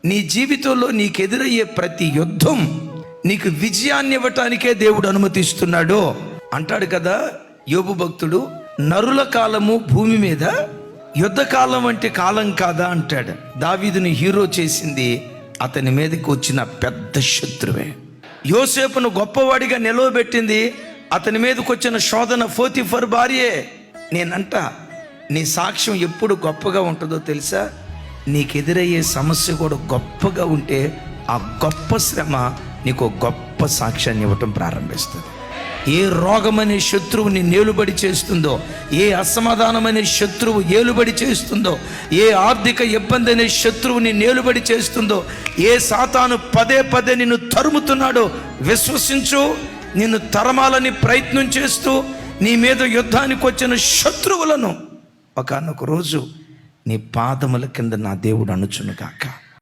నీ జీవితంలో నీకు ఎదురయ్యే ప్రతి యుద్ధం నీకు విజయాన్ని ఇవ్వటానికే దేవుడు అనుమతిస్తున్నాడు అంటాడు కదా యోబు భక్తుడు. నరుల కాలము భూమి మీద యుద్ధ కాలం అంటే కాలం కాదా అంటాడు. దావీదుని హీరో చేసింది అతని మీదకి వచ్చిన పెద్ద శత్రువే. యోసేపును గొప్పవాడిగా నిలవబెట్టింది అతని మీదకి వచ్చిన శోధన పోతీఫర్ భార్యే. నేనంట నీ సాక్ష్యం ఎప్పుడు గొప్పగా ఉంటుందో తెలుసా? నీకు ఎదురయ్యే సమస్య కూడా గొప్పగా ఉంటే ఆ గొప్ప శ్రమ నీకు గొప్ప సాక్ష్యాన్ని ఇవ్వటం ప్రారంభిస్తుంది. ఏ రోగమనే శత్రువు నీ నేలుబడి చేస్తుందో, ఏ అసమాధానమనే శత్రువు ఏలుబడి చేస్తుందో, ఏ ఆర్థిక ఇబ్బంది అనే శత్రువు నీ నేలుబడి చేస్తుందో, ఏ సాతాను పదే పదే నిన్ను తరుముతున్నాడో విశ్వసించు. నిన్ను తరమాలని ప్రయత్నం చేస్తూ నీ మీద యుద్ధానికి వచ్చిన శత్రువులను ఒకానొక రోజు నీ పాదముల కింద నా దేవుడు అణుచును గాక.